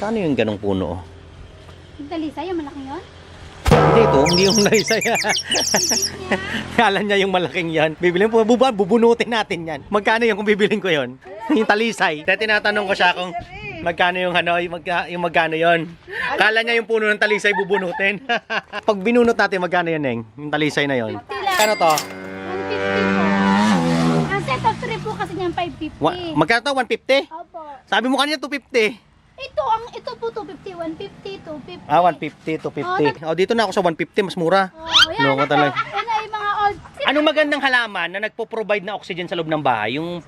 Magkano yung ganong puno? Yung talisay, yung malaki yun? Hindi ito, hindi yung talisay. Kala niya yung malaking yan. Bibilin po, bubunutin natin yan. Magkano yung kung bibilin ko yon? Yung talisay. Kaya tinatanong ko siya kung magkano yung ano, yung magkano yon. Kala niya yung puno ng talisay bubunutin. Pag binunot natin, magkano yun, Neng? Yung talisay na yon. Kano to? 150 po. Ang set of 3 po kasi niyan 550. Magkano to? 150? Opo. Sabi mo kanina 250. Ito po 250, 150, 250. Ah, 150, 250. Oh, dito na ako sa 150, mas mura. Oh, yan. Loko talaga. Yan ay mga old. Anong magandang halaman na nagpo-provide ng oxygen sa loob ng bahay? Yung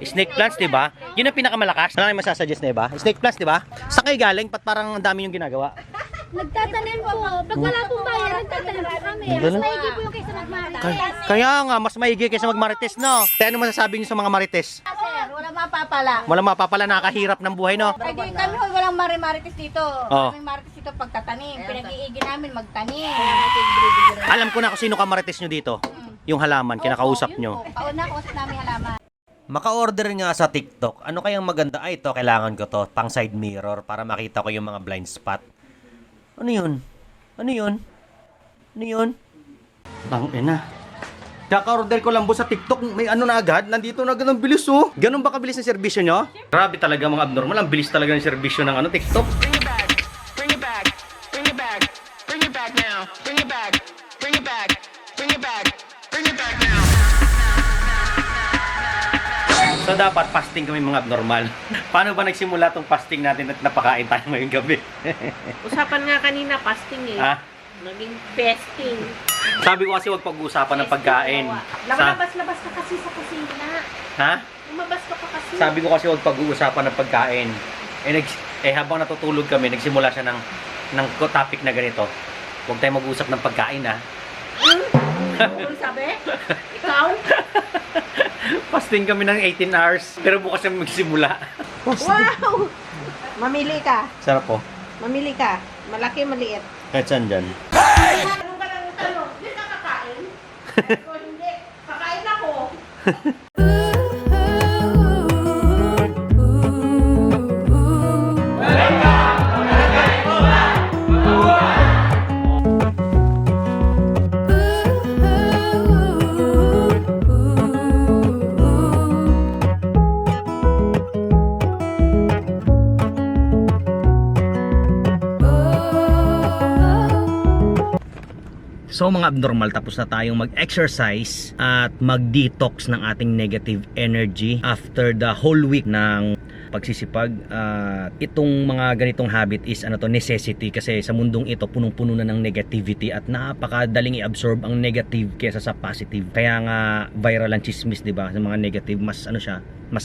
snake plants, 'di ba? Yun ang pinakamalakas. Ano yung masasuggest na iba? Snake plants, 'di ba? Saan kayo galing? Pat parang ang dami yung ginagawa. Nagtatanim po. Pag wala pong bayan, nagtatanim po kami. Mas maigi po yung kaysa magmarites. Kaya nga, mas maigi kaysa magmarites, no? Kaya ano masasabi niyo sa mga marites? Sir, walang mapapala. Walang mapapala, nakakahirap ng buhay, no? Ay, di kami walang marites dito. Oh. Kaming marites dito pagtatanim. Pinag-iigi namin magtanim. Alam ko na kung sino ka marites nyo dito. Yung halaman, kinakausap nyo. Kauna, kausap namin halaman. Maka-order nga sa TikTok. Ano kayang maganda? Ay, ito, kailangan ko to. Pang side mirror para makita ko yung mga blind spot. Ano yun? Ano yun? Ano yun? Tangina. Kaka-order ko lang po sa TikTok. May ano na agad. Nandito na agad ang bilis, oh. Ganun ba kabilis ang serbisyo nyo? Grabe talaga mga abnormal. Ang bilis talaga ng serbisyo ng ano, TikTok. Bring it back, bring it back, bring it back, bring it back now, bring it back, bring it back, bring it back, bring it back now. So dapat fasting kami mga abnormal. Paano ba nagsimula tong fasting natin at napakain tayo ngayong gabi? Usapan nga kanina, fasting eh. Ha? Naging festing. Sabi ko kasi huwag pag-uusapan ng pagkain. Labas-labas ka kasi sa kusina. Ha? Lumabas ka pa kasi. Sabi ko kasi huwag pag-uusapan ng pagkain. Habang natutulog kami, nagsimula siya ng topic na ganito. Huwag tayo mag-usap ng pagkain, ha? Ano sabi? Ikaw? Fasting kami ng 18 hours. Pero bukas na magsimula. Wow! Mamili ka. Sarap po. Mamili ka. Malaki, maliit. Kahit saan dyan. Tanong ka lang ng tanong. Hindi ka kakain? Kung hindi, kakain ako. So mga abnormal, tapos na tayong mag-exercise at mag-detox ng ating negative energy after the whole week ng pagsisipag. Itong mga ganitong habit is necessity kasi sa mundong ito punong-puno na ng negativity at napakadaling i-absorb ang negative kaysa sa positive. Kaya nga viral ang chismis, 'di ba? Sa mga negative, mas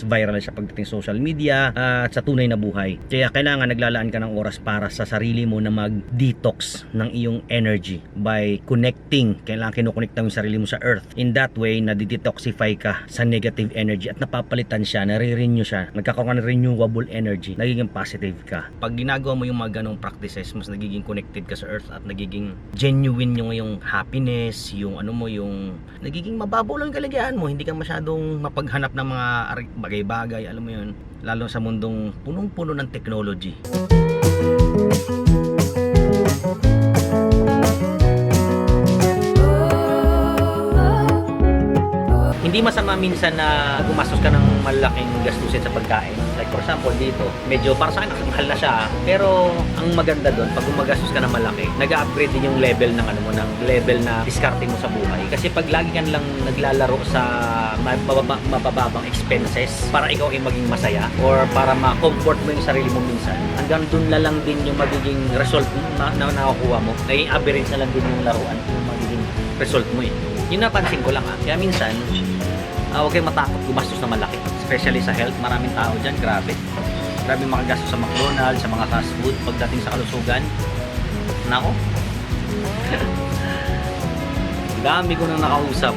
viral siya pagdating social media at sa tunay na buhay. Kaya kailangan naglalaan ka ng oras para sa sarili mo na mag-detox ng iyong energy by connecting. Kailangan kinoconnect mo yung sarili mo sa earth. In that way, nadidetoxify ka sa negative energy at napapalitan siya, nare-renew siya. Nagkakaroon ka ng renewable energy. Nagiging positive ka. Pag ginagawa mo yung mga ganong practices, mas nagiging connected ka sa earth at nagiging genuine yung happiness, yung yung nagiging mababaw lang kaligayahan mo. Hindi ka masyadong mapaghanap ng mga bagay-bagay, alam mo yun, lalo sa mundong punong-puno ng technology. Hindi masama minsan na gumastos ka ng malaking gastusin sa pagkain. Like for example dito, medyo para sa akin mahal na siya, pero ang maganda doon pag gumagastos ka ng malaki, nag-upgrade din yung level ng ng level na diskarte mo sa buhay. Kasi pag lagi ka lang naglalaro sa mababang expenses para ikaw ay maging masaya or para ma-comfort mo yung sarili mo minsan, hanggang doon na lang din yung magiging result na nakukuha mo. Naging average na lang din yung laruan yung magiging result mo eh. Yun napansin ko lang kaya minsan huwag kayong matakot gumastos na malaki, especially sa health. Maraming tao dyan, grabe makagastos sa McDonald's, sa mga fast food pagdating sa kalusugan. Nako. Dami ko nang nakausap